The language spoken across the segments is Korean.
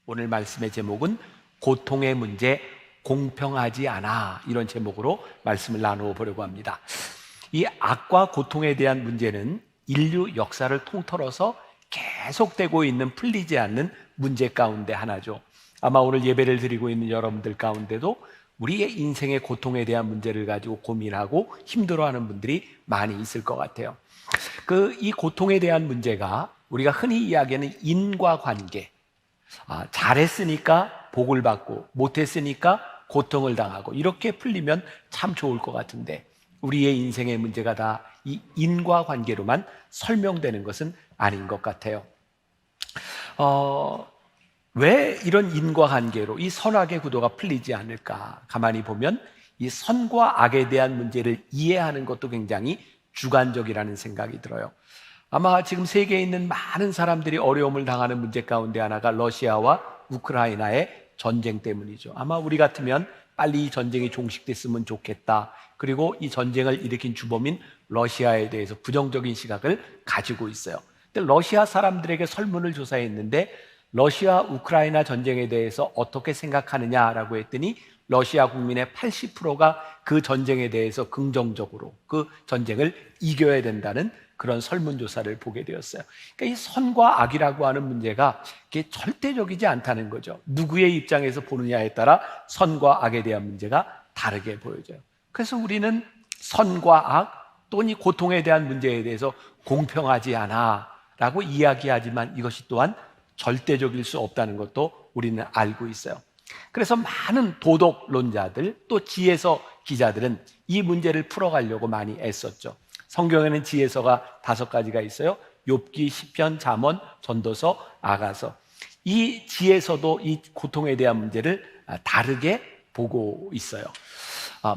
오늘 말씀의 제목은 고통의 문제, 공평하지 않아, 이런 제목으로 말씀을 나누어 보려고 합니다. 이 악과 고통에 대한 문제는 인류 역사를 통틀어서 계속되고 있는, 풀리지 않는 문제 가운데 하나죠. 아마 오늘 예배를 드리고 있는 여러분들 가운데도 우리의 인생의 고통에 대한 문제를 가지고 고민하고 힘들어하는 분들이 많이 있을 것 같아요. 이 고통에 대한 문제가 우리가 흔히 이야기하는 인과관계, 잘했으니까 복을 받고 못했으니까 고통을 당하고, 이렇게 풀리면 참 좋을 것 같은데, 우리의 인생의 문제가 다 이 인과관계로만 설명되는 것은 아닌 것 같아요. 왜 이런 인과관계로 이 선악의 구도가 풀리지 않을까? 가만히 보면 이 선과 악에 대한 문제를 이해하는 것도 굉장히 주관적이라는 생각이 들어요. 아마 지금 세계에 있는 많은 사람들이 어려움을 당하는 문제 가운데 하나가 러시아와 우크라이나의 전쟁 때문이죠. 아마 우리 같으면 빨리 이 전쟁이 종식됐으면 좋겠다, 그리고 이 전쟁을 일으킨 주범인 러시아에 대해서 부정적인 시각을 가지고 있어요. 근데 러시아 사람들에게 설문을 조사했는데 러시아 우크라이나 전쟁에 대해서 어떻게 생각하느냐라고 했더니 러시아 국민의 80%가 그 전쟁에 대해서 긍정적으로 그 전쟁을 이겨야 된다는 그런 설문조사를 보게 되었어요. 그러니까 이 선과 악이라고 하는 문제가 이게 절대적이지 않다는 거죠. 누구의 입장에서 보느냐에 따라 선과 악에 대한 문제가 다르게 보여져요. 그래서 우리는 선과 악 또는 이 고통에 대한 문제에 대해서 공평하지 않아 라고 이야기하지만, 이것이 또한 절대적일 수 없다는 것도 우리는 알고 있어요. 그래서 많은 도덕론자들, 또 지혜서 기자들은 이 문제를 풀어가려고 많이 애썼죠. 성경에는 지혜서가 5가지가 있어요. 욥기, 시편, 잠언, 전도서, 아가서. 이 지혜서도 이 고통에 대한 문제를 다르게 보고 있어요.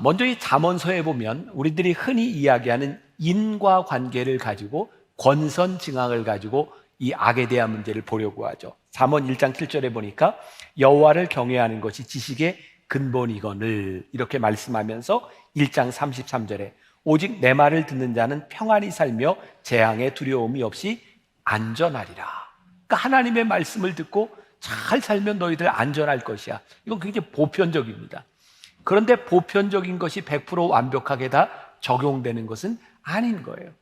먼저 이 잠언서에 보면 우리들이 흔히 이야기하는 인과관계를 가지고, 권선징악을 가지고 이 악에 대한 문제를 보려고 하죠. 잠언 1장 7절에 보니까 여호와를 경외하는 것이 지식의 근본이거늘, 이렇게 말씀하면서 1장 33절에 오직 내 말을 듣는 자는 평안히 살며 재앙의 두려움이 없이 안전하리라. 그러니까 하나님의 말씀을 듣고 잘 살면 너희들 안전할 것이야. 이건 굉장히 보편적입니다. 그런데 보편적인 것이 100% 완벽하게 다 적용되는 것은 아닌 거예요.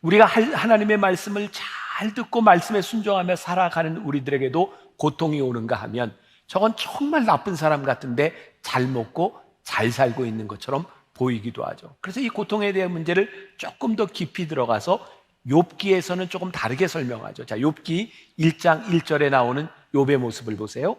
우리가 하나님의 말씀을 잘 듣고 말씀에 순종하며 살아가는 우리들에게도 고통이 오는가 하면, 저건 정말 나쁜 사람 같은데 잘 먹고 잘 살고 있는 것처럼 보이기도 하죠. 그래서 이 고통에 대한 문제를 조금 더 깊이 들어가서 욥기에서는 조금 다르게 설명하죠. 자, 욥기 1장 1절에 나오는 욥의 모습을 보세요.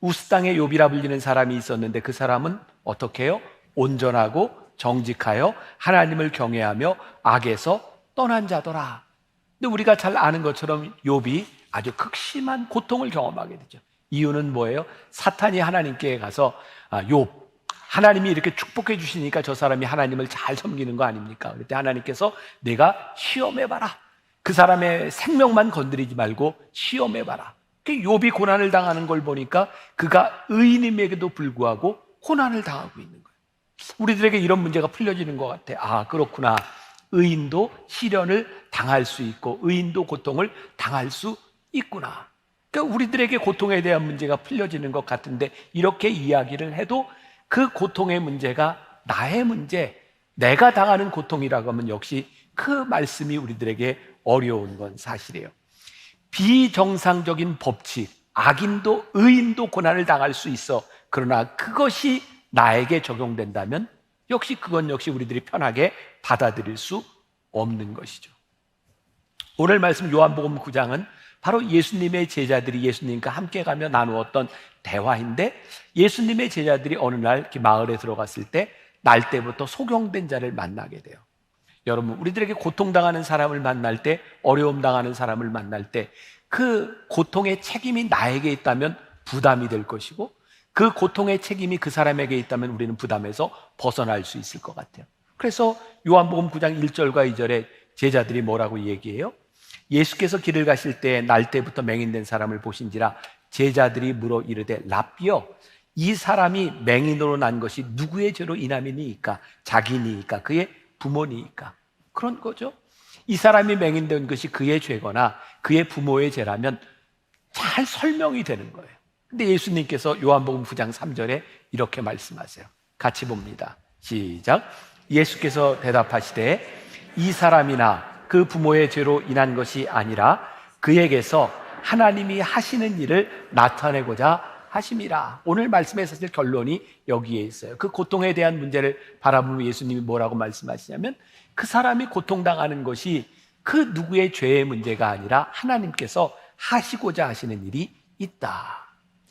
우스 땅에 욥이라 불리는 사람이 있었는데 그 사람은 어떻게 해요? 온전하고 정직하여 하나님을 경외하며 악에서 떠난 자더라. 근데 우리가 잘 아는 것처럼 욥이 아주 극심한 고통을 경험하게 되죠. 이유는 뭐예요? 사탄이 하나님께 가서 욥, 하나님이 이렇게 축복해 주시니까 저 사람이 하나님을 잘 섬기는 거 아닙니까? 그때 하나님께서 내가 시험해봐라. 그 사람의 생명만 건드리지 말고 시험해봐라. 욥이 고난을 당하는 걸 보니까 그가 의인임에도 불구하고 고난을 당하고 있는 거예요. 우리들에게 이런 문제가 풀려지는 것 같아. 그렇구나. 의인도 시련을 당할 수 있고 의인도 고통을 당할 수 있구나. 그러니까 우리들에게 고통에 대한 문제가 풀려지는 것 같은데, 이렇게 이야기를 해도 그 고통의 문제가 나의 문제, 내가 당하는 고통이라고 하면 역시 그 말씀이 우리들에게 어려운 건 사실이에요. 비정상적인 법칙, 악인도 의인도 고난을 당할 수 있어. 그러나 그것이 나에게 적용된다면 그건 역시 우리들이 편하게 받아들일 수 없는 것이죠. 오늘 말씀 요한복음 9장은 바로 예수님의 제자들이 예수님과 함께 가며 나누었던 대화인데, 예수님의 제자들이 어느 날 이렇게 마을에 들어갔을 때 날 때부터 소경된 자를 만나게 돼요. 여러분, 우리들에게 고통당하는 사람을 만날 때, 어려움 당하는 사람을 만날 때 그 고통의 책임이 나에게 있다면 부담이 될 것이고, 그 고통의 책임이 그 사람에게 있다면 우리는 부담에서 벗어날 수 있을 것 같아요. 그래서 요한복음 9장 1절과 2절에 제자들이 뭐라고 얘기해요? 예수께서 길을 가실 때 날 때부터 맹인된 사람을 보신지라 제자들이 물어 이르되 랍비여, 이 사람이 맹인으로 난 것이 누구의 죄로 인함이니까? 자기니까? 그의 부모니까? 그런 거죠. 이 사람이 맹인된 것이 그의 죄거나 그의 부모의 죄라면 잘 설명이 되는 거예요. 근데 예수님께서 요한복음 9장 3절에 이렇게 말씀하세요. 같이 봅니다. 시작. 예수께서 대답하시되 이 사람이나 그 부모의 죄로 인한 것이 아니라 그에게서 하나님이 하시는 일을 나타내고자 하심이라. 오늘 말씀의 사실 결론이 여기에 있어요. 그 고통에 대한 문제를 바라보면 예수님이 뭐라고 말씀하시냐면 그 사람이 고통당하는 것이 그 누구의 죄의 문제가 아니라 하나님께서 하시고자 하시는 일이 있다.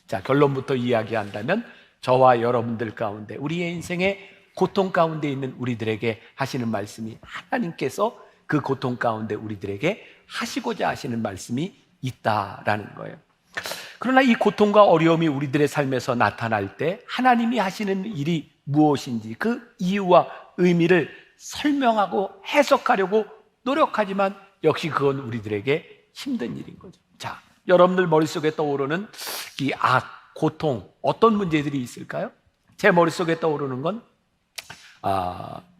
자, 결론부터 이야기한다면 저와 여러분들 가운데 우리의 인생에 고통 가운데 있는 우리들에게 하시는 말씀이 하나님께서 그 고통 가운데 우리들에게 하시고자 하시는 말씀이 있다라는 거예요. 그러나 이 고통과 어려움이 우리들의 삶에서 나타날 때 하나님이 하시는 일이 무엇인지 그 이유와 의미를 설명하고 해석하려고 노력하지만 역시 그건 우리들에게 힘든 일인 거죠. 자, 여러분들 머릿속에 떠오르는 이 고통, 어떤 문제들이 있을까요? 제 머릿속에 떠오르는 건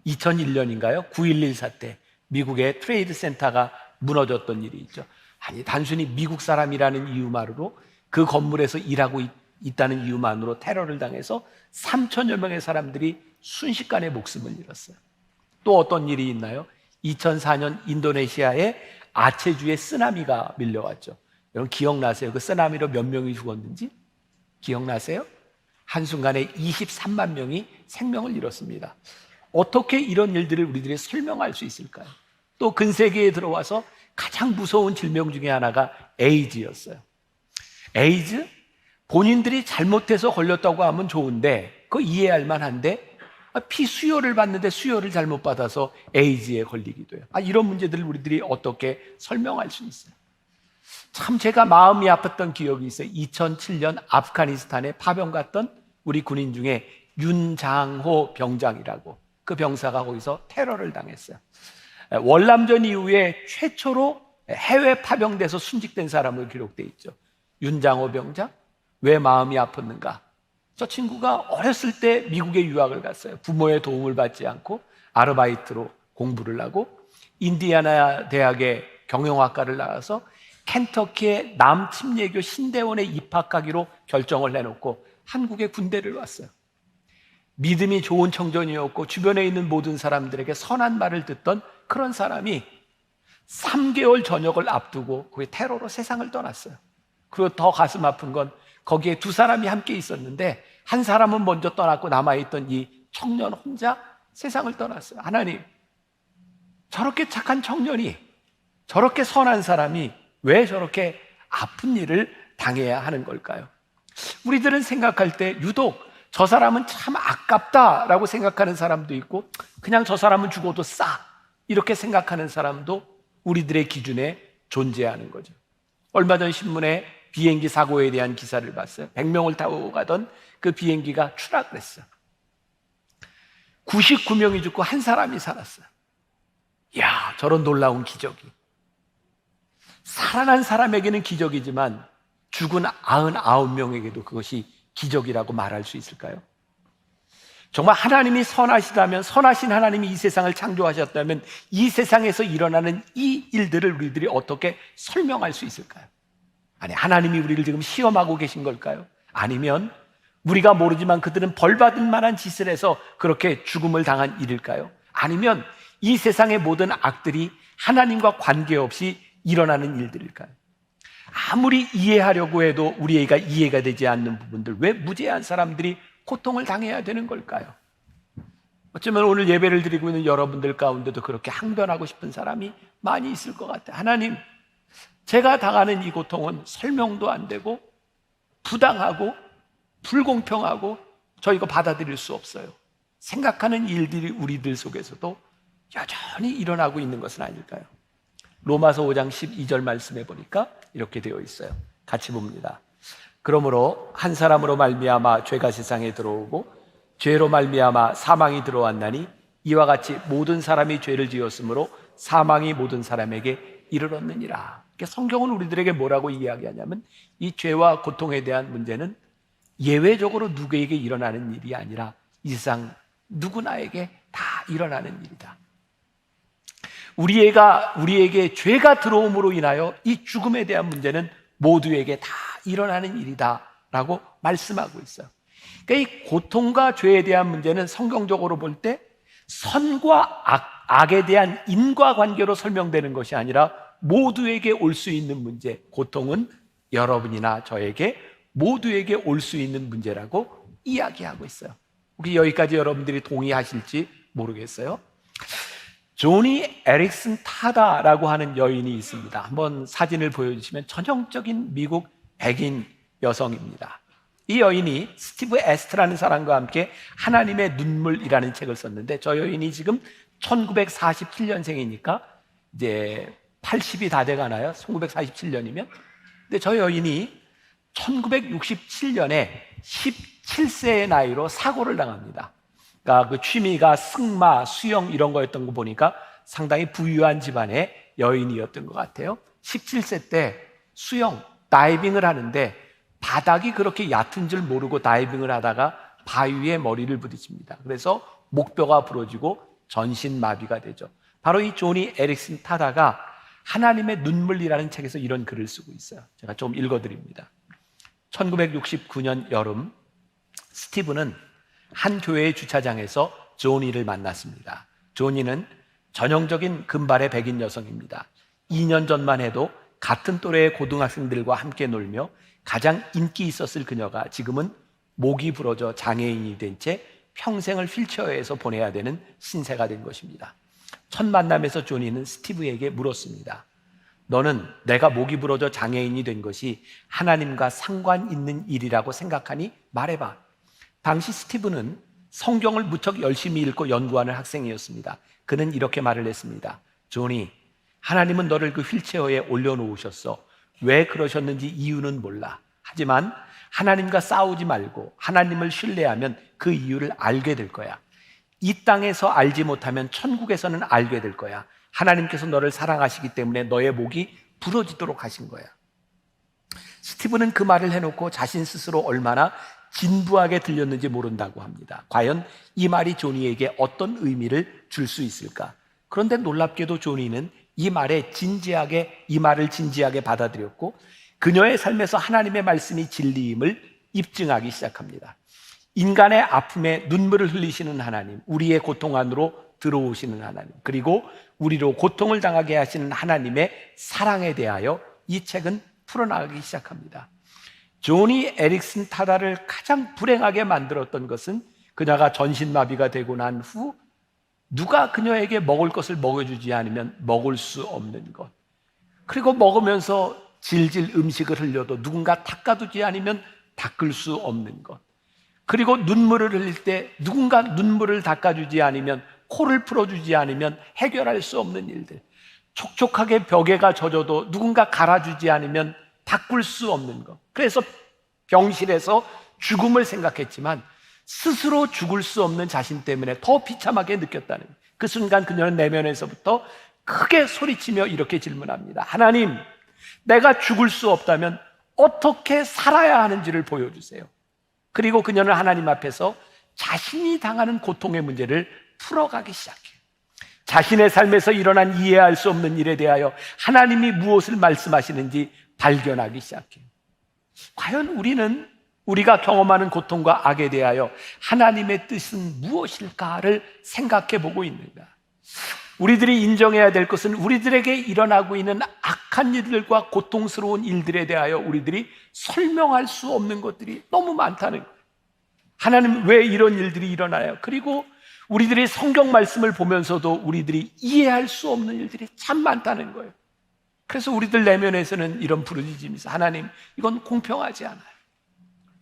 2001년인가요? 9.11 사태, 미국의 트레이드 센터가 무너졌던 일이 있죠. 아니, 단순히 미국 사람이라는 이유만으로 그 건물에서 일하고 있다는 이유만으로 테러를 당해서 3천여 명의 사람들이 순식간에 목숨을 잃었어요. 또 어떤 일이 있나요? 2004년 인도네시아의 아체주에 쓰나미가 밀려왔죠. 여러분 기억나세요? 그 쓰나미로 몇 명이 죽었는지 기억나세요? 한순간에 23만 명이 생명을 잃었습니다. 어떻게 이런 일들을 우리들이 설명할 수 있을까요? 또 근세기에 들어와서 가장 무서운 질병 중에 하나가 에이즈였어요. 에이즈? 본인들이 잘못해서 걸렸다고 하면 좋은데 그거 이해할 만한데 피 수혈을 받는데 수혈을 잘못 받아서 에이즈에 걸리기도 해요. 이런 문제들을 우리들이 어떻게 설명할 수 있어요? 참 제가 마음이 아팠던 기억이 있어요. 2007년 아프가니스탄에 파병 갔던 우리 군인 중에 윤장호 병장이라고 그 병사가 거기서 테러를 당했어요. 월남전 이후에 최초로 해외 파병돼서 순직된 사람으로 기록되어 있죠. 윤장호 병장? 왜 마음이 아팠는가? 저 친구가 어렸을 때 미국에 유학을 갔어요. 부모의 도움을 받지 않고 아르바이트로 공부를 하고 인디애나 대학의 경영학과를 나와서 켄터키의 남침례교 신대원에 입학하기로 결정을 해놓고 한국의 군대를 왔어요. 믿음이 좋은 청년이었고 주변에 있는 모든 사람들에게 선한 말을 듣던 그런 사람이 3개월 전역을 앞두고 거기 테러로 세상을 떠났어요. 그리고 더 가슴 아픈 건 거기에 두 사람이 함께 있었는데 한 사람은 먼저 떠났고 남아있던 이 청년 혼자 세상을 떠났어요. 하나님, 저렇게 착한 청년이, 저렇게 선한 사람이 왜 저렇게 아픈 일을 당해야 하는 걸까요? 우리들은 생각할 때 유독 저 사람은 참 아깝다라고 생각하는 사람도 있고 그냥 저 사람은 죽어도 싸 이렇게 생각하는 사람도 우리들의 기준에 존재하는 거죠. 얼마 전 신문에 비행기 사고에 대한 기사를 봤어요. 100명을 타고 가던 그 비행기가 추락을 했어요. 99명이 죽고 한 사람이 살았어요. 이야, 저런 놀라운 기적이. 살아난 사람에게는 기적이지만 죽은 99명에게도 그것이 기적이라고 말할 수 있을까요? 정말 하나님이 선하시다면, 선하신 하나님이 이 세상을 창조하셨다면 이 세상에서 일어나는 이 일들을 우리들이 어떻게 설명할 수 있을까요? 아니, 하나님이 우리를 지금 시험하고 계신 걸까요? 아니면 우리가 모르지만 그들은 벌받을 만한 짓을 해서 그렇게 죽음을 당한 일일까요? 아니면 이 세상의 모든 악들이 하나님과 관계없이 일어나는 일들일까요? 아무리 이해하려고 해도 우리가 이해가 되지 않는 부분들, 왜 무죄한 사람들이 고통을 당해야 되는 걸까요? 어쩌면 오늘 예배를 드리고 있는 여러분들 가운데도 그렇게 항변하고 싶은 사람이 많이 있을 것 같아요. 하나님, 제가 당하는 이 고통은 설명도 안 되고 부당하고 불공평하고 저 이거 받아들일 수 없어요. 생각하는 일들이 우리들 속에서도 여전히 일어나고 있는 것은 아닐까요? 로마서 5장 12절 말씀해 보니까 이렇게 되어 있어요. 같이 봅니다. 그러므로 한 사람으로 말미암아 죄가 세상에 들어오고 죄로 말미암아 사망이 들어왔나니 이와 같이 모든 사람이 죄를 지었으므로 사망이 모든 사람에게 이르렀느니라. 성경은 우리들에게 뭐라고 이야기하냐면 이 죄와 고통에 대한 문제는 예외적으로 누구에게 일어나는 일이 아니라 이 세상 누구나에게 다 일어나는 일이다. 우리에게 죄가 들어옴으로 인하여 이 죽음에 대한 문제는 모두에게 다 일어나는 일이다 라고 말씀하고 있어요. 그러니까 이 고통과 죄에 대한 문제는 성경적으로 볼 때 선과 악에 대한 인과관계로 설명되는 것이 아니라 모두에게 올 수 있는 문제, 고통은 여러분이나 저에게 모두에게 올 수 있는 문제라고 이야기하고 있어요. 혹시 여기까지 여러분들이 동의하실지 모르겠어요. 조니 에릭슨 타다라고 하는 여인이 있습니다. 한번 사진을 보여주시면 전형적인 미국 백인 여성입니다. 이 여인이 스티브 에스트라는 사람과 함께 하나님의 눈물이라는 책을 썼는데, 저 여인이 지금 1947년생이니까 이제 80이 다 돼가나요? 1947년이면. 근데 저 여인이 1967년에 17세의 나이로 사고를 당합니다. 그러니까 그 취미가 승마, 수영 이런 거였던 거 보니까 상당히 부유한 집안의 여인이었던 것 같아요. 17세 때 수영, 다이빙을 하는데 바닥이 그렇게 얕은 줄 모르고 다이빙을 하다가 바위에 머리를 부딪힙니다. 그래서 목뼈가 부러지고 전신마비가 되죠. 바로 이 조니 에릭슨 타다가 하나님의 눈물이라는 책에서 이런 글을 쓰고 있어요. 제가 좀 읽어드립니다. 1969년 여름, 스티브는 한 교회의 주차장에서 조니를 만났습니다. 조니는 전형적인 금발의 백인 여성입니다. 2년 전만 해도 같은 또래의 고등학생들과 함께 놀며 가장 인기 있었을 그녀가 지금은 목이 부러져 장애인이 된 채 평생을 휠체어에서 보내야 되는 신세가 된 것입니다. 첫 만남에서 조니는 스티브에게 물었습니다. 너는 내가 목이 부러져 장애인이 된 것이 하나님과 상관 있는 일이라고 생각하니 말해봐. 당시 스티브는 성경을 무척 열심히 읽고 연구하는 학생이었습니다. 그는 이렇게 말을 했습니다. 조니, 하나님은 너를 그 휠체어에 올려놓으셨어. 왜 그러셨는지 이유는 몰라. 하지만 하나님과 싸우지 말고 하나님을 신뢰하면 그 이유를 알게 될 거야. 이 땅에서 알지 못하면 천국에서는 알게 될 거야. 하나님께서 너를 사랑하시기 때문에 너의 목이 부러지도록 하신 거야. 스티브는 그 말을 해놓고 자신 스스로 얼마나 진부하게 들렸는지 모른다고 합니다. 과연 이 말이 조니에게 어떤 의미를 줄 수 있을까? 그런데 놀랍게도 조니는 이 말을 진지하게 받아들였고 그녀의 삶에서 하나님의 말씀이 진리임을 입증하기 시작합니다. 인간의 아픔에 눈물을 흘리시는 하나님, 우리의 고통 안으로 들어오시는 하나님, 그리고 우리로 고통을 당하게 하시는 하나님의 사랑에 대하여 이 책은 풀어나가기 시작합니다. 조니 에릭슨 타다를 가장 불행하게 만들었던 것은 그녀가 전신마비가 되고 난 후 누가 그녀에게 먹을 것을 먹여주지 않으면 먹을 수 없는 것, 그리고 먹으면서 질질 음식을 흘려도 누군가 닦아두지 않으면 닦을 수 없는 것, 그리고 눈물을 흘릴 때 누군가 눈물을 닦아주지 않으면, 코를 풀어주지 않으면 해결할 수 없는 일들, 촉촉하게 벽에가 젖어도 누군가 갈아주지 않으면 닦을 수 없는 것. 그래서 병실에서 죽음을 생각했지만 스스로 죽을 수 없는 자신 때문에 더 비참하게 느꼈다는 거예요. 그 순간 그녀는 내면에서부터 크게 소리치며 이렇게 질문합니다. 하나님, 내가 죽을 수 없다면 어떻게 살아야 하는지를 보여주세요. 그리고 그녀는 하나님 앞에서 자신이 당하는 고통의 문제를 풀어가기 시작해요. 자신의 삶에서 일어난 이해할 수 없는 일에 대하여 하나님이 무엇을 말씀하시는지 발견하기 시작해요. 과연 우리가 경험하는 고통과 악에 대하여 하나님의 뜻은 무엇일까를 생각해 보고 있는가? 우리들이 인정해야 될 것은 우리들에게 일어나고 있는 악한 일들과 고통스러운 일들에 대하여 우리들이 설명할 수 없는 것들이 너무 많다는 거예요. 하나님, 왜 이런 일들이 일어나요? 그리고 우리들이 성경 말씀을 보면서도 우리들이 이해할 수 없는 일들이 참 많다는 거예요. 그래서 우리들 내면에서는 이런 부르짖음이 있어요. 하나님, 이건 공평하지 않아요.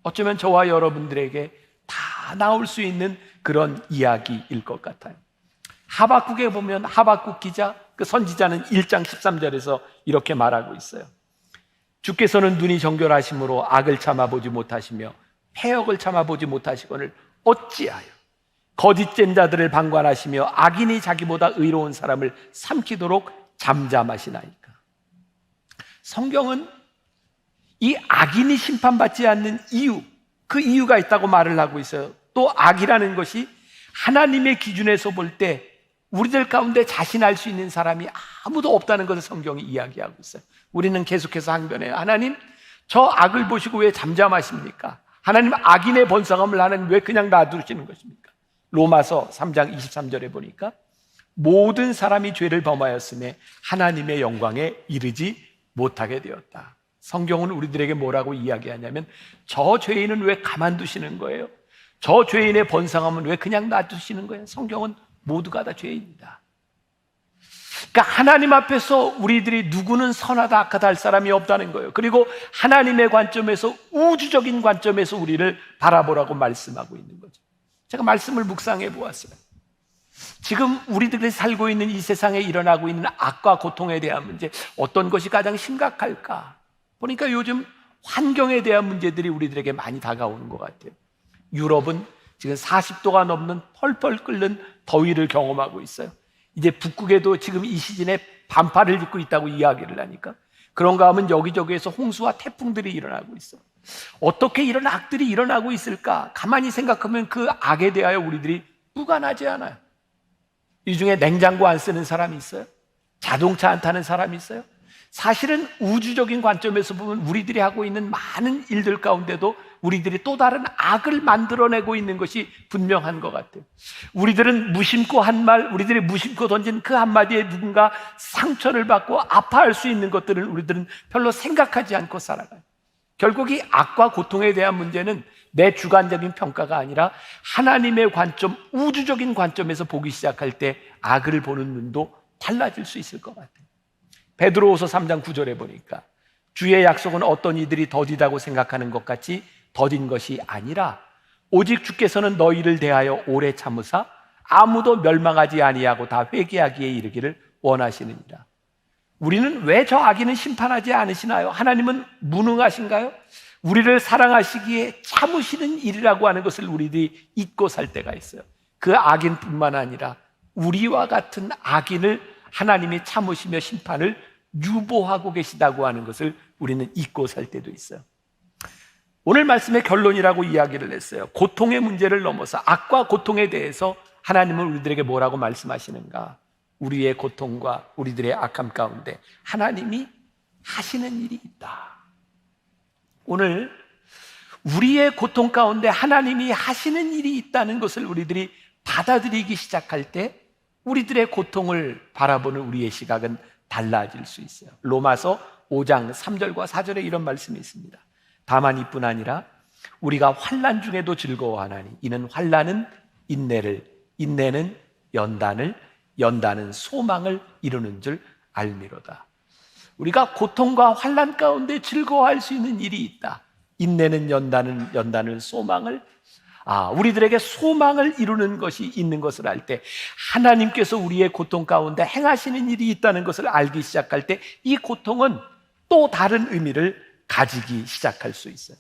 어쩌면 저와 여러분들에게 다 나올 수 있는 그런 이야기일 것 같아요. 하박국에 보면 하박국 기자, 그 선지자는 1장 13절에서 이렇게 말하고 있어요. 주께서는 눈이 정결하심으로 악을 참아보지 못하시며 패역을 참아보지 못하시거늘 어찌하여 거짓된 자들을 방관하시며 악인이 자기보다 의로운 사람을 삼키도록 잠잠하시나이까. 성경은 이 악인이 심판받지 않는 이유, 그 이유가 있다고 말을 하고 있어요. 또 악이라는 것이 하나님의 기준에서 볼 때 우리들 가운데 자신할 수 있는 사람이 아무도 없다는 것을 성경이 이야기하고 있어요. 우리는 계속해서 항변해요. 하나님, 저 악을 보시고 왜 잠잠하십니까? 하나님 악인의 번성함을 하나님 왜 그냥 놔두시는 것입니까? 로마서 3장 23절에 보니까 모든 사람이 죄를 범하였음에 하나님의 영광에 이르지 못하게 되었다. 성경은 우리들에게 뭐라고 이야기하냐면 저 죄인은 왜 가만두시는 거예요? 저 죄인의 번성함은 왜 그냥 놔두시는 거예요? 성경은 모두가 다 죄인이다. 그러니까 하나님 앞에서 우리들이 누구는 선하다 악하다 할 사람이 없다는 거예요. 그리고 하나님의 관점에서, 우주적인 관점에서 우리를 바라보라고 말씀하고 있는 거죠. 제가 말씀을 묵상해 보았어요. 지금 우리들이 살고 있는 이 세상에 일어나고 있는 악과 고통에 대한 문제, 어떤 것이 가장 심각할까? 보니까 요즘 환경에 대한 문제들이 우리들에게 많이 다가오는 것 같아요. 유럽은 지금 40도가 넘는 펄펄 끓는 더위를 경험하고 있어요. 이제 북극에도 지금 이 시즌에 반팔을 입고 있다고 이야기를 하니까, 그런가 하면 여기저기에서 홍수와 태풍들이 일어나고 있어요. 어떻게 이런 악들이 일어나고 있을까? 가만히 생각하면 그 악에 대하여 우리들이 무관하지 않아요. 이 중에 냉장고 안 쓰는 사람이 있어요? 자동차 안 타는 사람이 있어요? 사실은 우주적인 관점에서 보면 우리들이 하고 있는 많은 일들 가운데도 우리들이 또 다른 악을 만들어내고 있는 것이 분명한 것 같아요. 우리들은 무심코 한 말, 우리들이 무심코 던진 그 한마디에 누군가 상처를 받고 아파할 수 있는 것들을 우리들은 별로 생각하지 않고 살아가요. 결국 이 악과 고통에 대한 문제는 내 주관적인 평가가 아니라 하나님의 관점, 우주적인 관점에서 보기 시작할 때 악을 보는 눈도 달라질 수 있을 것 같아요. 베드로후서 3장 9절에 보니까 주의 약속은 어떤 이들이 더디다고 생각하는 것 같이 더딘 것이 아니라 오직 주께서는 너희를 대하여 오래 참으사 아무도 멸망하지 아니하고 다 회개하기에 이르기를 원하시느니라. 우리는 왜 저 악인은 심판하지 않으시나요? 하나님은 무능하신가요? 우리를 사랑하시기에 참으시는 일이라고 하는 것을 우리들이 잊고 살 때가 있어요. 그 악인뿐만 아니라 우리와 같은 악인을 하나님이 참으시며 심판을 유보하고 계시다고 하는 것을 우리는 잊고 살 때도 있어요. 오늘 말씀의 결론이라고 이야기를 했어요. 고통의 문제를 넘어서 악과 고통에 대해서 하나님은 우리들에게 뭐라고 말씀하시는가? 우리의 고통과 우리들의 악함 가운데 하나님이 하시는 일이 있다. 오늘 우리의 고통 가운데 하나님이 하시는 일이 있다는 것을 우리들이 받아들이기 시작할 때 우리들의 고통을 바라보는 우리의 시각은 달라질 수 있어요. 로마서 5장 3절과 4절에 이런 말씀이 있습니다. 다만 이뿐 아니라 우리가 환난 중에도 즐거워하나니 이는 환난은 인내를, 인내는 연단을, 연단은 소망을 이루는 줄 알미로다. 우리가 고통과 환난 가운데 즐거워할 수 있는 일이 있다. 인내는 연단은, 연단은 소망을, 우리들에게 소망을 이루는 것이 있는 것을 알 때, 하나님께서 우리의 고통 가운데 행하시는 일이 있다는 것을 알기 시작할 때 이 고통은 또 다른 의미를 가지기 시작할 수 있어요.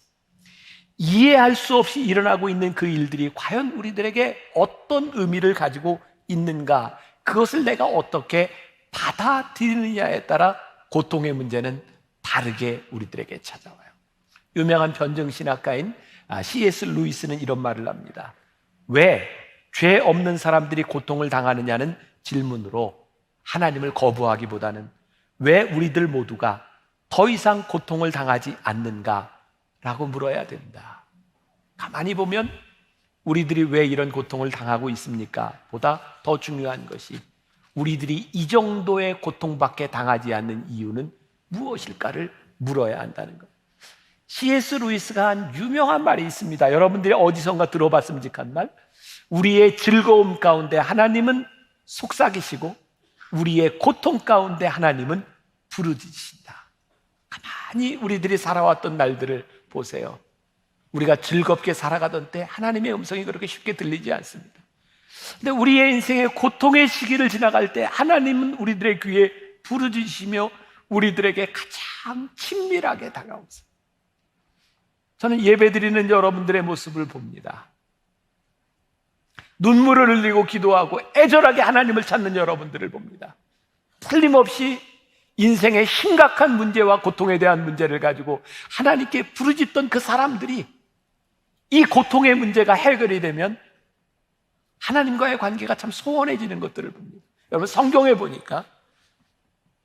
이해할 수 없이 일어나고 있는 그 일들이 과연 우리들에게 어떤 의미를 가지고 있는가, 그것을 내가 어떻게 받아들이느냐에 따라 고통의 문제는 다르게 우리들에게 찾아와요. 유명한 변증신학가인 C.S. 루이스는 이런 말을 합니다. 왜 죄 없는 사람들이 고통을 당하느냐는 질문으로 하나님을 거부하기보다는 왜 우리들 모두가 더 이상 고통을 당하지 않는가라고 물어야 된다. 가만히 보면 우리들이 왜 이런 고통을 당하고 있습니까? 보다 더 중요한 것이 우리들이 이 정도의 고통밖에 당하지 않는 이유는 무엇일까를 물어야 한다는 것. C.S. 루이스가 한 유명한 말이 있습니다. 여러분들이 어디선가 들어봤음직한 말. 우리의 즐거움 가운데 하나님은 속삭이시고 우리의 고통 가운데 하나님은 부르짖으신다. 가만히 우리들이 살아왔던 날들을 보세요. 우리가 즐겁게 살아가던 때 하나님의 음성이 그렇게 쉽게 들리지 않습니다. 근데 우리의 인생의 고통의 시기를 지나갈 때 하나님은 우리들의 귀에 부르짖으시며 우리들에게 가장 친밀하게 다가오세요. 저는 예배드리는 여러분들의 모습을 봅니다. 눈물을 흘리고 기도하고 애절하게 하나님을 찾는 여러분들을 봅니다. 틀림없이 인생의 심각한 문제와 고통에 대한 문제를 가지고 하나님께 부르짖던 그 사람들이 이 고통의 문제가 해결이 되면 하나님과의 관계가 참 소원해지는 것들을 봅니다. 여러분 성경에 보니까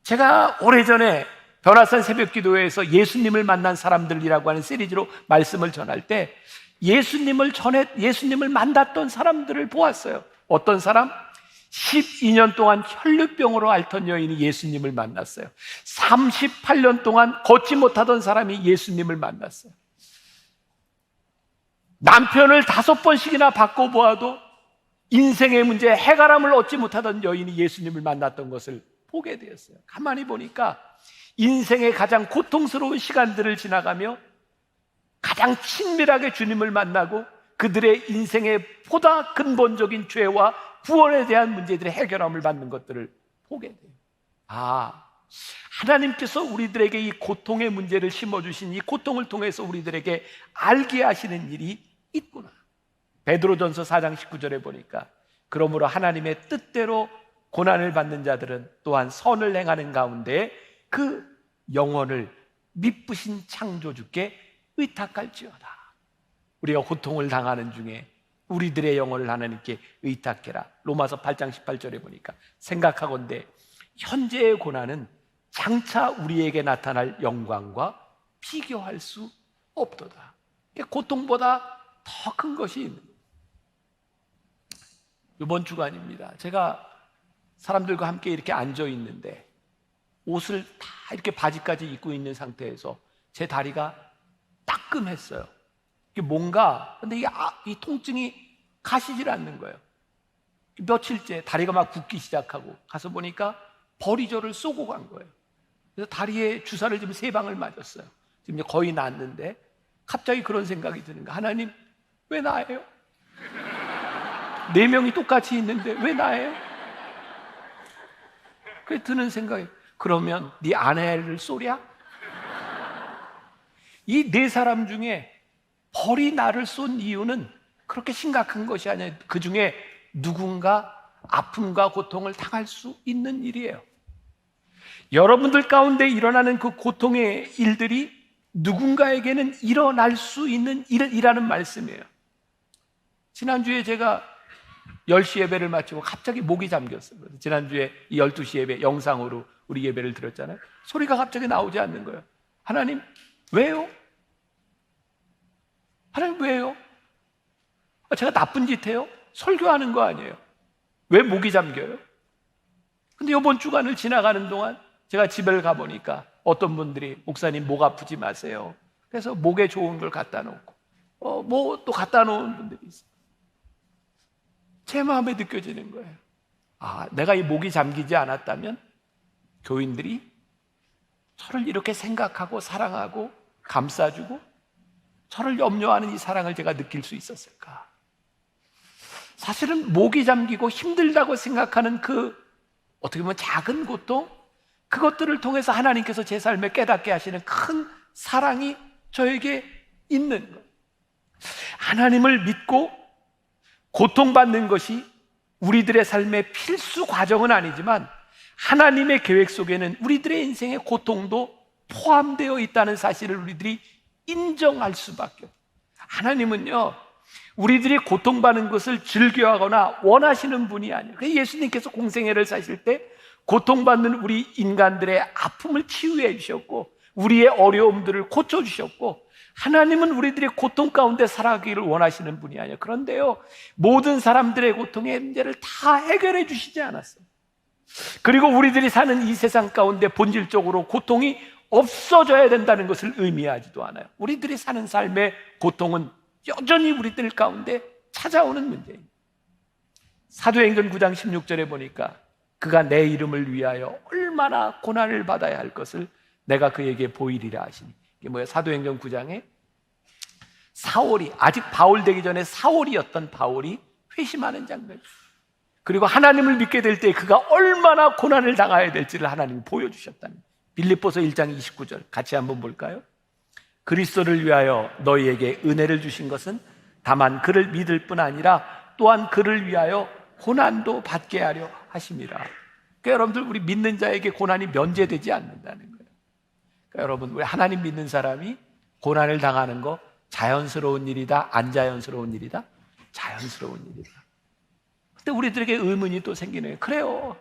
제가 오래전에 변화산 새벽기도회에서 예수님을 만난 사람들이라고 하는 시리즈로 말씀을 전할 때 예수님을 만났던 사람들을 보았어요. 어떤 사람? 12년 동안 혈루병으로 앓던 여인이 예수님을 만났어요. 38년 동안 걷지 못하던 사람이 예수님을 만났어요. 남편을 5번씩이나 바꿔보아도 인생의 문제에 해결함을 얻지 못하던 여인이 예수님을 만났던 것을 보게 되었어요. 가만히 보니까 인생의 가장 고통스러운 시간들을 지나가며 가장 친밀하게 주님을 만나고 그들의 인생의 보다 근본적인 죄와 구원에 대한 문제들의 해결함을 받는 것들을 보게 돼요. 하나님께서 우리들에게 이 고통의 문제를 심어주신 이 고통을 통해서 우리들에게 알게 하시는 일이 있구나. 베드로전서 4장 19절에 보니까 그러므로 하나님의 뜻대로 고난을 받는 자들은 또한 선을 행하는 가운데 그 영혼을 미쁘신 창조주께 의탁할지어다. 우리가 고통을 당하는 중에 우리들의 영혼을 하나님께 의탁해라. 로마서 8장 18절에 보니까 생각하건대 현재의 고난은 장차 우리에게 나타날 영광과 비교할 수 없도다. 고통보다 더 큰 것이 있는 거예요. 이번 주간입니다. 제가 사람들과 함께 이렇게 앉아 있는데 옷을 다 이렇게 바지까지 입고 있는 상태에서 제 다리가 따끔했어요. 이게 뭔가, 근데 이 통증이 가시질 않는 거예요. 며칠째 다리가 막 붓기 시작하고 가서 보니까 버리저를 쏘고 간 거예요. 그래서 다리에 주사를 지금 3방을 맞았어요. 지금 거의 낫는데 갑자기 그런 생각이 드는 거예요. 하나님, 왜 나예요? 4명이 똑같이 있는데 왜 나예요? 그래 드는 생각이, 그러면 네 아내를 쏘랴? 이 4사람 중에 벌이 나를 쏜 이유는 그렇게 심각한 것이 아니에요. 그 중에 누군가 아픔과 고통을 당할 수 있는 일이에요. 여러분들 가운데 일어나는 그 고통의 일들이 누군가에게는 일어날 수 있는 일이라는 말씀이에요. 지난주에 제가 10시 예배를 마치고 갑자기 목이 잠겼어요. 지난주에 이 12시 예배 영상으로 우리 예배를 드렸잖아요. 소리가 갑자기 나오지 않는 거예요. 하나님, 왜요? 하나님, 왜요? 제가 나쁜 짓 해요? 설교하는 거 아니에요. 왜 목이 잠겨요? 근데 이번 주간을 지나가는 동안 제가 집에 가보니까 어떤 분들이 목사님 목 아프지 마세요. 그래서 목에 좋은 걸 갖다 놓고 뭐 또 갖다 놓은 분들이 있어요. 제 마음에 느껴지는 거예요. 내가 이 목이 잠기지 않았다면 교인들이 저를 이렇게 생각하고 사랑하고 감싸주고 저를 염려하는 이 사랑을 제가 느낄 수 있었을까? 사실은 목이 잠기고 힘들다고 생각하는 그 어떻게 보면 작은 고통, 그것들을 통해서 하나님께서 제 삶에 깨닫게 하시는 큰 사랑이 저에게 있는 거예요. 하나님을 믿고 고통받는 것이 우리들의 삶의 필수 과정은 아니지만 하나님의 계획 속에는 우리들의 인생의 고통도 포함되어 있다는 사실을 우리들이 인정할 수밖에 없어요. 하나님은요, 우리들이 고통받는 것을 즐겨하거나 원하시는 분이 아니에요. 그래서 예수님께서 공생애를 사실 때 고통받는 우리 인간들의 아픔을 치유해 주셨고 우리의 어려움들을 고쳐주셨고, 하나님은 우리들의 고통 가운데 살아가기를 원하시는 분이 아니에요. 그런데요, 모든 사람들의 고통의 문제를 다 해결해 주시지 않았어요. 그리고 우리들이 사는 이 세상 가운데 본질적으로 고통이 없어져야 된다는 것을 의미하지도 않아요. 우리들이 사는 삶의 고통은 여전히 우리들 가운데 찾아오는 문제입니다. 사도행전 9장 16절에 보니까 그가 내 이름을 위하여 얼마나 고난을 받아야 할 것을 내가 그에게 보이리라 하시니, 이게 뭐예요? 사도행전 9장에 사울이, 아직 바울 되기 전에 사울이었던 바울이 회심하는 장면, 그리고 하나님을 믿게 될 때 그가 얼마나 고난을 당해야 될지를 하나님이 보여주셨다는, 빌립보서 1장 29절 같이 한번 볼까요? 그리스도를 위하여 너희에게 은혜를 주신 것은 다만 그를 믿을 뿐 아니라 또한 그를 위하여 고난도 받게 하려 하심이라. 그러니까 여러분들, 우리 믿는 자에게 고난이 면제되지 않는다는 거예요. 그러니까 여러분, 우리 하나님 믿는 사람이 고난을 당하는 거 자연스러운 일이다, 안 자연스러운 일이다? 자연스러운 일이다. 근데 우리들에게 의문이 또 생기네요. 그래요,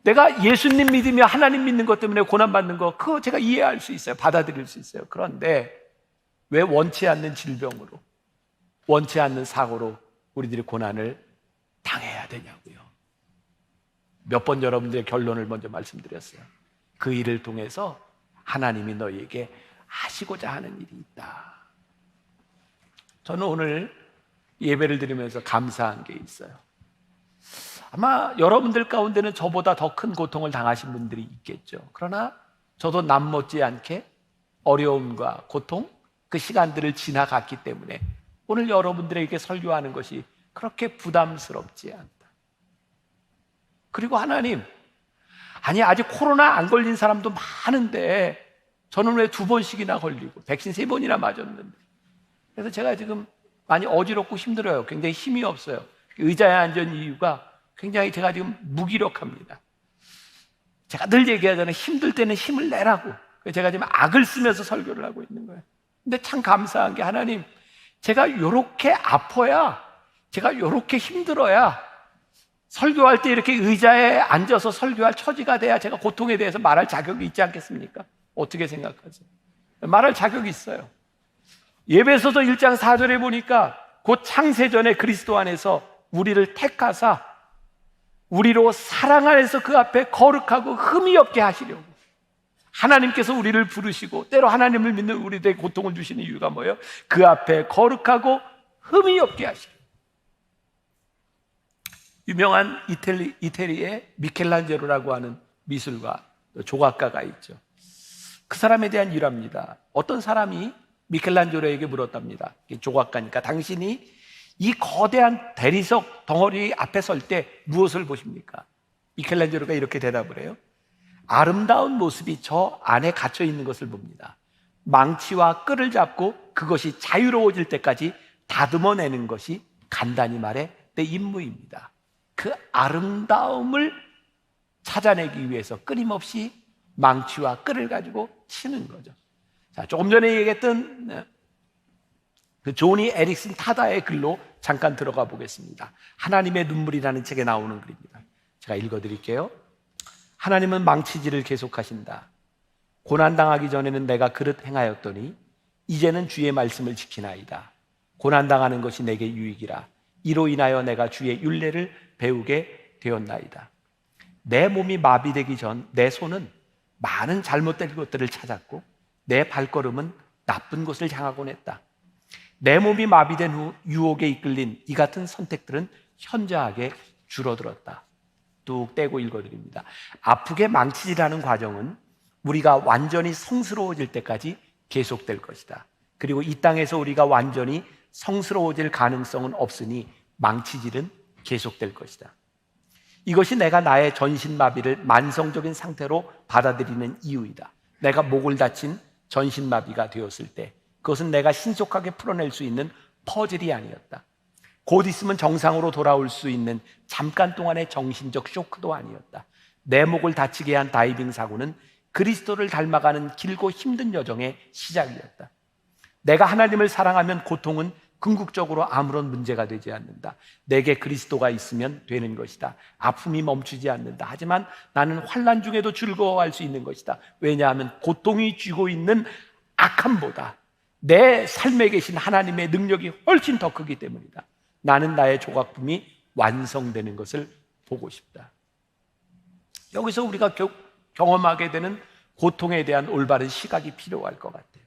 내가 예수님 믿으며 하나님 믿는 것 때문에 고난받는 거, 그거 제가 이해할 수 있어요. 받아들일 수 있어요. 그런데 왜 원치 않는 질병으로, 원치 않는 사고로 우리들이 고난을 당해야 되냐고요. 몇 번 여러분들의 결론을 먼저 말씀드렸어요. 그 일을 통해서 하나님이 너희에게 하시고자 하는 일이 있다. 저는 오늘 예배를 드리면서 감사한 게 있어요. 아마 여러분들 가운데는 저보다 더 큰 고통을 당하신 분들이 있겠죠. 그러나 저도 남 못지않게 어려움과 고통, 그 시간들을 지나갔기 때문에 오늘 여러분들에게 설교하는 것이 그렇게 부담스럽지 않다. 그리고 하나님, 아니 아직 코로나 안 걸린 사람도 많은데 저는 왜 2번씩이나 걸리고 백신 3번이나 맞았는데, 그래서 제가 지금 많이 어지럽고 힘들어요. 굉장히 힘이 없어요. 의자에 앉은 이유가 굉장히 제가 지금 무기력합니다. 제가 늘 얘기하잖아요. 힘들 때는 힘을 내라고. 제가 지금 악을 쓰면서 설교를 하고 있는 거예요. 근데 참 감사한 게 하나님, 제가 요렇게 아파야, 제가 요렇게 힘들어야 설교할 때 이렇게 의자에 앉아서 설교할 처지가 돼야 제가 고통에 대해서 말할 자격이 있지 않겠습니까? 어떻게 생각하세요? 말할 자격이 있어요. 예배소서 1장 4절에 보니까 곧 창세전에 그리스도 안에서 우리를 택하사 우리로 사랑 안에서 그 앞에 거룩하고 흠이 없게 하시려고, 하나님께서 우리를 부르시고 때로 하나님을 믿는 우리들에게 고통을 주시는 이유가 뭐예요? 그 앞에 거룩하고 흠이 없게 하시려고. 유명한 이태리의 미켈란젤로라고 하는 미술가, 조각가가 있죠. 그 사람에 대한 일화입니다. 어떤 사람이 미켈란젤로에게 물었답니다. 조각가니까, 당신이 이 거대한 대리석 덩어리 앞에 설 때 무엇을 보십니까? 미켈란젤로가 이렇게 대답을 해요. 아름다운 모습이 저 안에 갇혀 있는 것을 봅니다. 망치와 끌을 잡고 그것이 자유로워질 때까지 다듬어내는 것이 간단히 말해 내 임무입니다. 그 아름다움을 찾아내기 위해서 끊임없이 망치와 끌을 가지고 치는 거죠. 자, 조금 전에 얘기했던 그 조니 에릭슨 타다의 글로 잠깐 들어가 보겠습니다. 하나님의 눈물이라는 책에 나오는 글입니다. 제가 읽어드릴게요. 하나님은 망치질을 계속하신다. 고난당하기 전에는 내가 그릇 행하였더니 이제는 주의 말씀을 지키나이다. 고난당하는 것이 내게 유익이라. 이로 인하여 내가 주의 율례를 배우게 되었나이다. 내 몸이 마비되기 전 내 손은 많은 잘못된 것들을 찾았고 내 발걸음은 나쁜 곳을 향하곤 했다. 내 몸이 마비된 후 유혹에 이끌린 이 같은 선택들은 현저하게 줄어들었다. 뚝 떼고 읽어드립니다. 아프게 망치질하는 과정은 우리가 완전히 성스러워질 때까지 계속될 것이다. 그리고 이 땅에서 우리가 완전히 성스러워질 가능성은 없으니 망치질은 계속될 것이다. 이것이 내가 나의 전신마비를 만성적인 상태로 받아들이는 이유이다. 내가 목을 다친 전신마비가 되었을 때 그것은 내가 신속하게 풀어낼 수 있는 퍼즐이 아니었다. 곧 있으면 정상으로 돌아올 수 있는 잠깐 동안의 정신적 쇼크도 아니었다. 내 목을 다치게 한 다이빙 사고는 그리스도를 닮아가는 길고 힘든 여정의 시작이었다. 내가 하나님을 사랑하면 고통은 궁극적으로 아무런 문제가 되지 않는다. 내게 그리스도가 있으면 되는 것이다. 아픔이 멈추지 않는다. 하지만 나는 환난 중에도 즐거워할 수 있는 것이다. 왜냐하면 고통이 쥐고 있는 악함보다 내 삶에 계신 하나님의 능력이 훨씬 더 크기 때문이다. 나는 나의 조각품이 완성되는 것을 보고 싶다. 여기서 우리가 경험하게 되는 고통에 대한 올바른 시각이 필요할 것 같아요.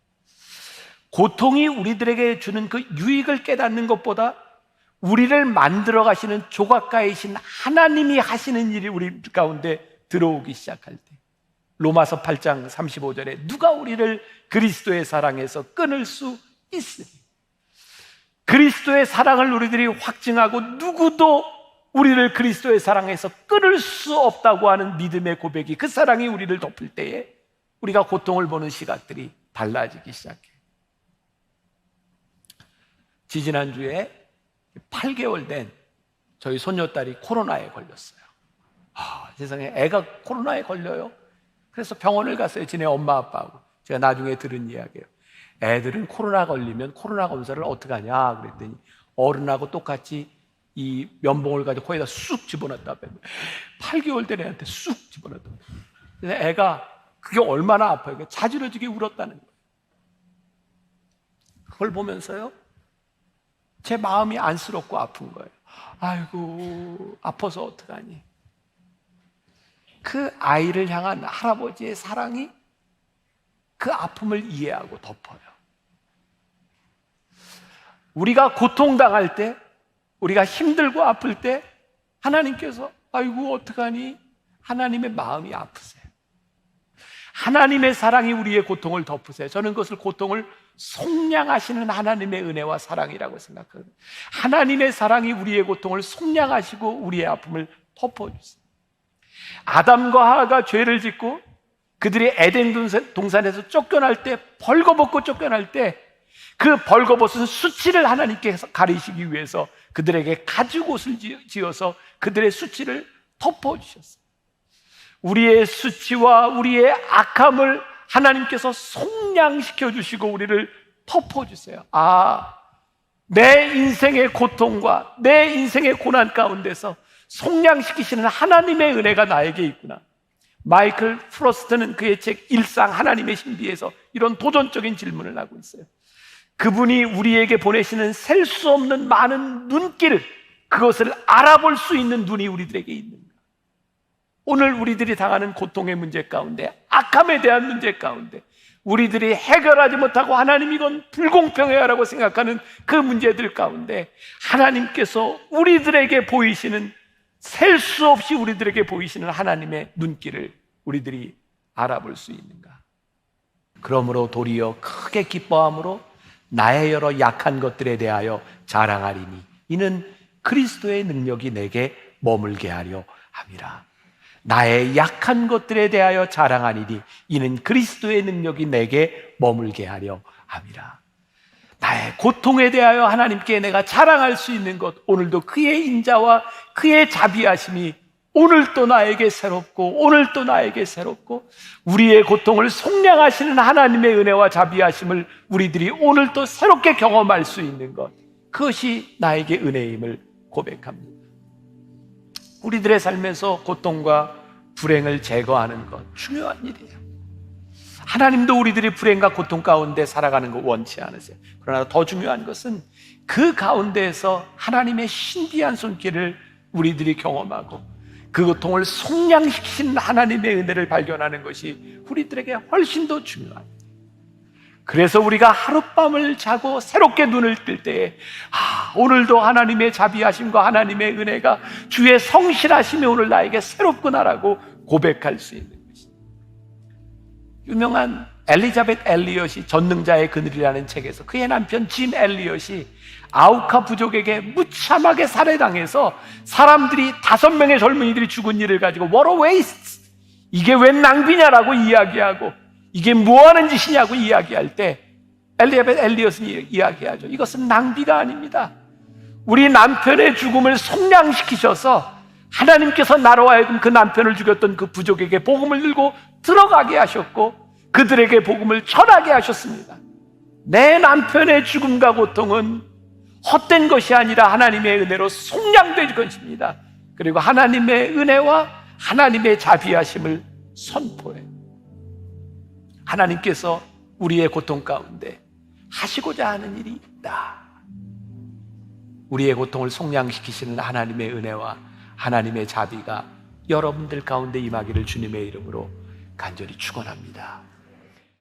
고통이 우리들에게 주는 그 유익을 깨닫는 것보다 우리를 만들어 가시는 조각가이신 하나님이 하시는 일이 우리 가운데 들어오기 시작할 때, 로마서 8장 35절에 누가 우리를 그리스도의 사랑에서 끊을 수 있으리. 그리스도의 사랑을 우리들이 확증하고 누구도 우리를 그리스도의 사랑에서 끊을 수 없다고 하는 믿음의 고백이, 그 사랑이 우리를 덮을 때에 우리가 고통을 보는 시각들이 달라지기 시작해요. 지지난주에 8개월 된 저희 손녀딸이 코로나에 걸렸어요. 세상에, 애가 코로나에 걸려요? 그래서 병원을 갔어요. 지네 엄마 아빠하고. 제가 나중에 들은 이야기예요. 애들은 코로나 걸리면 코로나 검사를 어떻게 하냐 그랬더니 어른하고 똑같이 이 면봉을 가지고 코에다 쑥 집어넣었다. 8개월 된 애한테 쑥 집어넣었다. 그래서 애가 그게 얼마나 아파요. 자지러지게 울었다는 거예요. 그걸 보면서요, 제 마음이 안쓰럽고 아픈 거예요. 아이고, 아파서 어떡하니. 그 아이를 향한 할아버지의 사랑이 그 아픔을 이해하고 덮어요. 우리가 고통당할 때, 우리가 힘들고 아플 때 하나님께서 아이고 어떡하니, 하나님의 마음이 아프세요. 하나님의 사랑이 우리의 고통을 덮으세요. 저는 그것을 고통을 속량하시는 하나님의 은혜와 사랑이라고 생각하거든요. 하나님의 사랑이 우리의 고통을 속량하시고 우리의 아픔을 덮어주세요. 아담과 하와가 죄를 짓고 그들이 에덴 동산에서 쫓겨날 때, 벌거벗고 쫓겨날 때, 그 벌거벗은 수치를 하나님께서 가리시기 위해서 그들에게 가죽옷을 지어서 그들의 수치를 덮어주셨어요. 우리의 수치와 우리의 악함을 하나님께서 속량시켜 주시고 우리를 덮어주세요. 아, 내 인생의 고통과 내 인생의 고난 가운데서 속량시키시는 하나님의 은혜가 나에게 있구나. 마이클 프로스트는 그의 책 일상 하나님의 신비에서 이런 도전적인 질문을 하고 있어요. 그분이 우리에게 보내시는 셀 수 없는 많은 눈길, 그것을 알아볼 수 있는 눈이 우리들에게 있는가? 오늘 우리들이 당하는 고통의 문제 가운데, 악함에 대한 문제 가운데, 우리들이 해결하지 못하고 하나님 이건 불공평해라고 생각하는 그 문제들 가운데 하나님께서 우리들에게 보이시는, 셀 수 없이 우리들에게 보이시는 하나님의 눈길을 우리들이 알아볼 수 있는가? 그러므로 도리어 크게 기뻐함으로 나의 여러 약한 것들에 대하여 자랑하리니 이는 그리스도의 능력이 내게 머물게 하려 함이라. 나의 약한 것들에 대하여 자랑하리니 이는 그리스도의 능력이 내게 머물게 하려 함이라. 나의 고통에 대하여 하나님께 내가 자랑할 수 있는 것, 오늘도 그의 인자와 그의 자비하심이 오늘도 나에게 새롭고 오늘도 나에게 새롭고, 우리의 고통을 속량하시는 하나님의 은혜와 자비하심을 우리들이 오늘도 새롭게 경험할 수 있는 것, 그것이 나에게 은혜임을 고백합니다. 우리들의 삶에서 고통과 불행을 제거하는 것 중요한 일이에요. 하나님도 우리들이 불행과 고통 가운데 살아가는 거 원치 않으세요. 그러나 더 중요한 것은 그 가운데에서 하나님의 신비한 손길을 우리들이 경험하고 그 고통을 속량시키는 하나님의 은혜를 발견하는 것이 우리들에게 훨씬 더 중요합니다. 그래서 우리가 하룻밤을 자고 새롭게 눈을 뜰 때에 오늘도 하나님의 자비하심과 하나님의 은혜가, 주의 성실하심이 오늘 나에게 새롭구나라고 고백할 수 있는 것입니다. 유명한 엘리자벳 엘리엇이 전능자의 그늘이라는 책에서 그의 남편 짐 엘리엇이 아우카 부족에게 무참하게 살해당해서 사람들이 5명의 젊은이들이 죽은 일을 가지고 What a waste! 이게 웬 낭비냐라고 이야기하고 이게 뭐하는 짓이냐고 이야기할 때 엘리자벳 엘리엇은 이야기하죠. 이것은 낭비가 아닙니다. 우리 남편의 죽음을 속량시키셔서 하나님께서 나로 하여금 그 남편을 죽였던 그 부족에게 복음을 들고 들어가게 하셨고 그들에게 복음을 전하게 하셨습니다. 내 남편의 죽음과 고통은 헛된 것이 아니라 하나님의 은혜로 속량될 것입니다. 그리고 하나님의 은혜와 하나님의 자비하심을 선포해요. 하나님께서 우리의 고통 가운데 하시고자 하는 일이 있다. 우리의 고통을 속량시키시는 하나님의 은혜와 하나님의 자비가 여러분들 가운데 임하기를 주님의 이름으로 간절히 축원합니다.